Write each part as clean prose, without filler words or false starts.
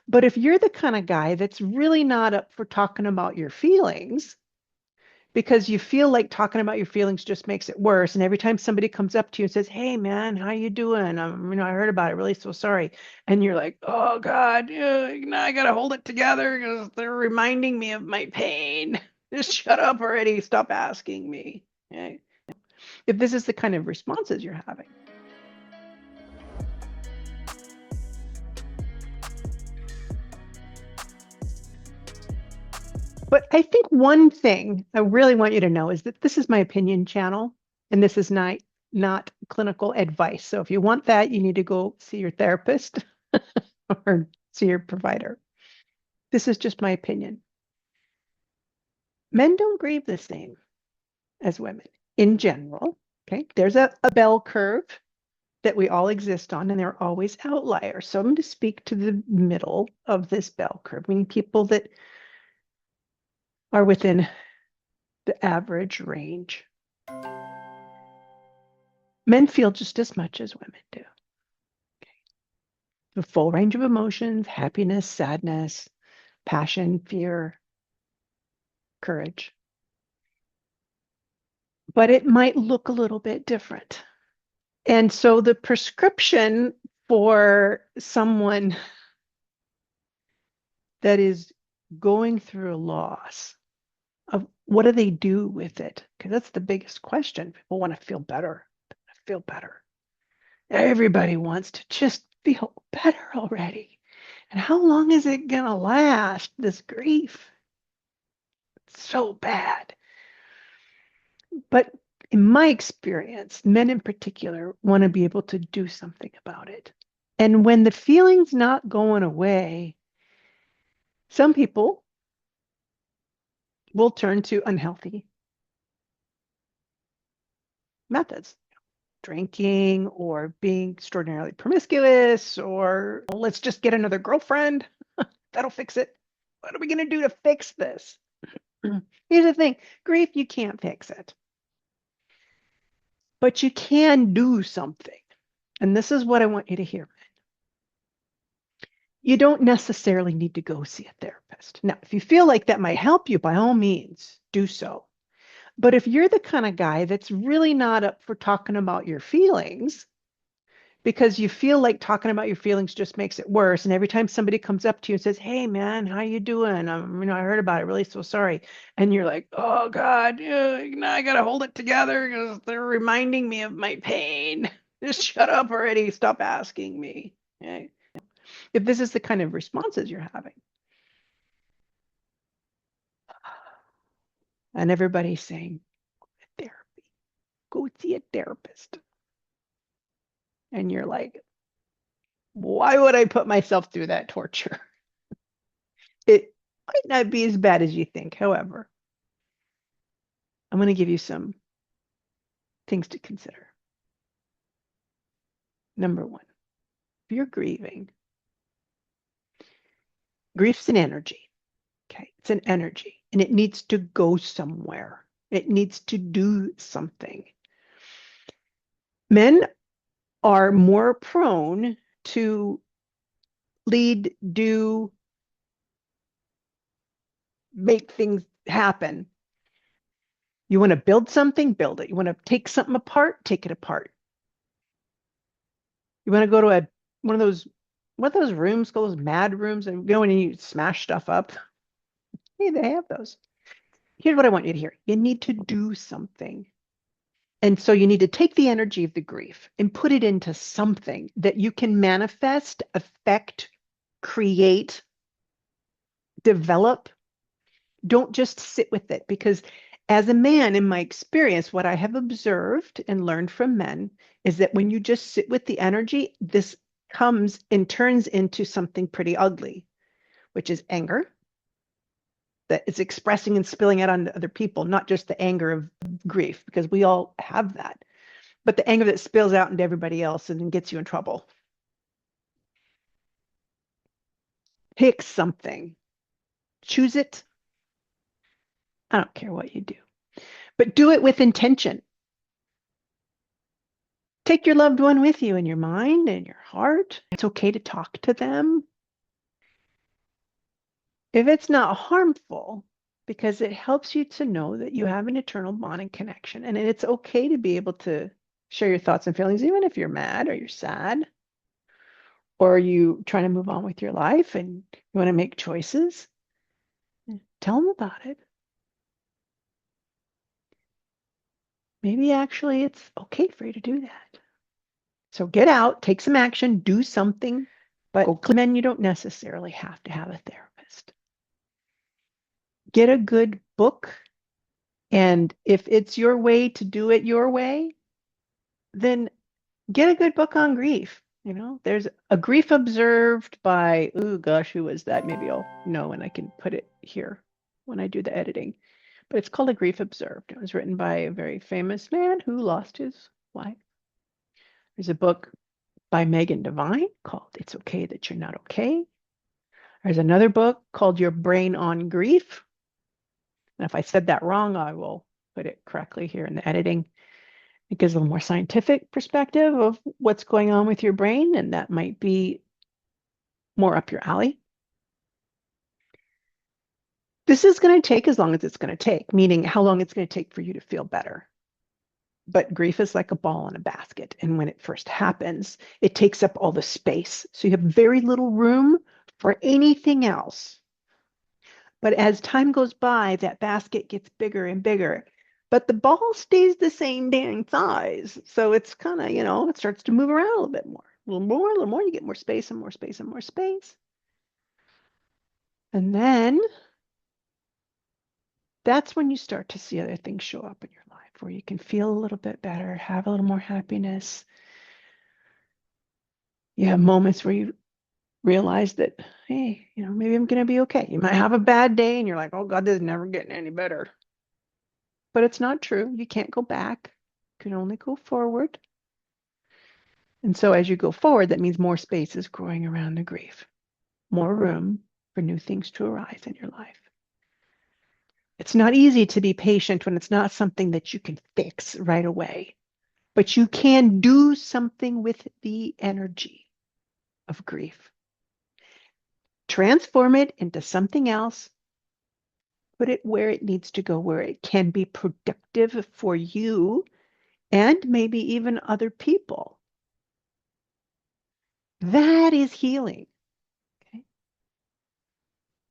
But if you're the kind of guy that's really not up for talking about your feelings because you feel like talking about your feelings just makes it worse, and every time somebody comes up to you and says, "Hey man, how you doing? I heard about it, really so sorry." And you're like, "Oh God, yeah, now I gotta hold it together because they're reminding me of my pain. Just shut up already. Stop asking me." Okay? If this is the kind of responses you're having. But I think one thing I really want you to know is that this is my opinion channel, and this is not clinical advice. So if you want that, you need to go see your therapist or see your provider. This is just my opinion. Men don't grieve the same as women in general. Okay. There's a bell curve that we all exist on, and there are always outliers. So I'm going to speak to the middle of this bell curve, meaning people that are within the average range. Men feel just as much as women do. The full range of emotions, happiness, sadness, passion, fear, courage. But it might look a little bit different. And so the prescription for someone that is going through a loss of what do they do with it? Because that's the biggest question. People want to feel better. Feel better. Everybody wants to just feel better already. And how long is it going to last, this grief? It's so bad. But in my experience, men in particular want to be able to do something about it. And when the feeling's not going away, some people will turn to unhealthy methods, drinking or being extraordinarily promiscuous, or let's just get another girlfriend. That'll fix it. What are we going to do to fix this? Here's the thing, grief, you can't fix it, but you can do something. And this is what I want you to hear. You don't necessarily need to go see a therapist. Now, if you feel like that might help you, by all means, do so. But if you're the kind of guy that's really not up for talking about your feelings because you feel like talking about your feelings just makes it worse, and every time somebody comes up to you and says, "Hey man, how you doing? I heard about it, really so sorry." And you're like, "Oh God, yeah, now I gotta hold it together because they're reminding me of my pain. Just shut up already. Stop asking me." Okay? If this is the kind of responses you're having. And everybody's saying, "Therapy, go see a therapist." And you're like, why would I put myself through that torture? It might not be as bad as you think. However, I'm going to give you some things to consider. Number one, if you're grieving, grief's an energy. Okay. It's an energy and it needs to go somewhere. It needs to do something. Men are more prone to lead, do, make things happen. You want to build something, build it. You want to take something apart, take it apart. You want to go to one of those what those rooms called, those mad rooms, and go in and you smash stuff up. Hey, they have those. Here's what I want you to hear. You need to do something. And so you need to take the energy of the grief and put it into something that you can manifest, affect, create, develop. Don't just sit with it, because as a man, in my experience, what I have observed and learned from men is that when you just sit with the energy, this comes and turns into something pretty ugly, which is anger that is expressing and spilling out on other people, not just the anger of grief, because we all have that, but the anger that spills out into everybody else and then gets you in trouble. Pick something, choose it. I don't care what you do, but do it with intention. Take your loved one with you in your mind and your heart. It's okay to talk to them. if it's not harmful, because it helps you to know that you have an eternal bond and connection. And it's okay to be able to share your thoughts and feelings, even if you're mad or you're sad, or you trying to move on with your life and you want to make choices. Tell them about it. Maybe actually it's okay for you to do that. So get out, take some action, do something, but then you don't necessarily have to have a therapist. Get a good book. And if it's your way to do it your way, then get a good book on grief. You know, there's a grief observed by, oh gosh, who was that? Maybe I'll know and I can put it here when I do the editing. But it's called A Grief Observed. It was written by a very famous man who lost his wife. There's a book by Megan Devine called It's Okay That You're Not Okay. There's another book called Your Brain on Grief. And if I said that wrong, I will put it correctly here in the editing. It gives a little more scientific perspective of what's going on with your brain, and that might be more up your alley. This is going to take as long as it's going to take, meaning how long it's going to take for you to feel better. But grief is like a ball in a basket. And when it first happens, it takes up all the space. So you have very little room for anything else. But as time goes by, that basket gets bigger and bigger. But the ball stays the same dang size. So it's kind of, it starts to move around a little bit more. A little more, you get more space and more space and more space. And then that's when you start to see other things show up in your life where you can feel a little bit better, have a little more happiness. You have moments where you realize that, hey, maybe I'm going to be okay. You might have a bad day and you're like, oh God, this is never getting any better. But it's not true. You can't go back. You can only go forward. And so as you go forward, that means more space is growing around the grief, more room for new things to arise in your life. It's not easy to be patient when it's not something that you can fix right away, but you can do something with the energy of grief. Transform it into something else, put it where it needs to go, where it can be productive for you and maybe even other people. That is healing. Okay?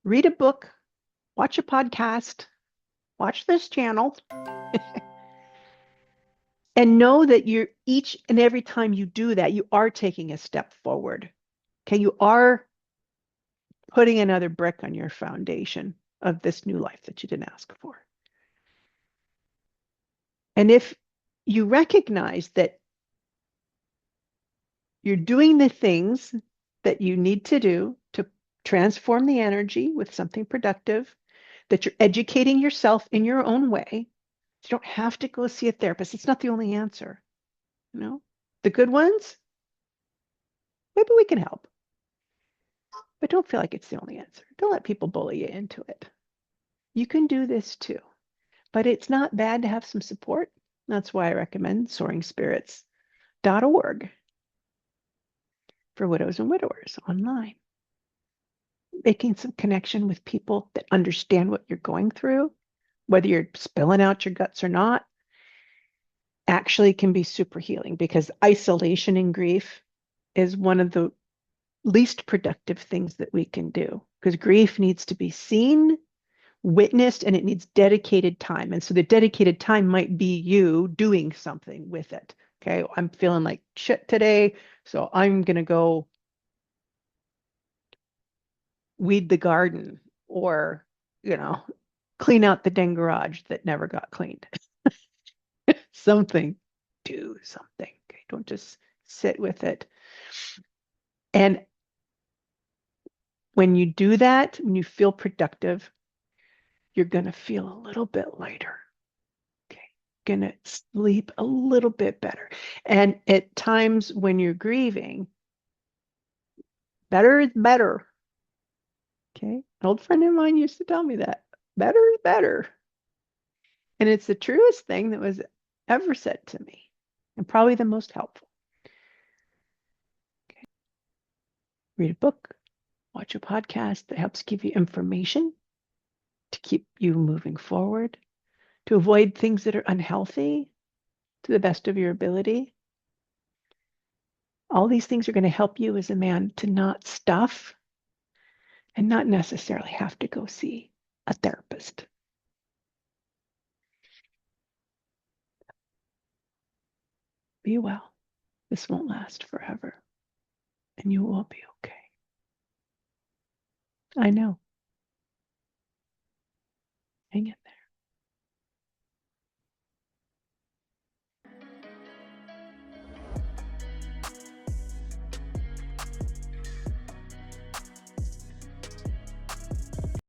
Read a book, watch a podcast, watch this channel, and know that you're each and every time you do that, you are taking a step forward. Okay, you are putting another brick on your foundation of this new life that you didn't ask for. And if you recognize that you're doing the things that you need to do to transform the energy with something productive, that you're educating yourself in your own way, you don't have to go see a therapist. It's not the only answer. The good ones, maybe we can help. But don't feel like it's the only answer. Don't let people bully you into it. You can do this too. But it's not bad to have some support. That's why I recommend soaringspirits.org for widows and widowers online. Making some connection with people that understand what you're going through, whether you're spilling out your guts or not, actually can be super healing, because isolation in grief is one of the least productive things that we can do, because grief needs to be seen, witnessed, and it needs dedicated time. And so the dedicated time might be you doing something with it. Okay, I'm feeling like shit today, so I'm going to go weed the garden, or, clean out the dang garage that never got cleaned. Something, do something. Okay, don't just sit with it. And when you do that, when you feel productive, you're going to feel a little bit lighter. Okay, going to sleep a little bit better. And at times when you're grieving, better is better. Okay, an old friend of mine used to tell me that better is better. And it's the truest thing that was ever said to me, and probably the most helpful. Okay. Read a book, watch a podcast that helps give you information to keep you moving forward, to avoid things that are unhealthy to the best of your ability. All these things are going to help you as a man to not stuff and not necessarily have to go see a therapist. Be well. This won't last forever, and you will be okay. I know. Hang in there.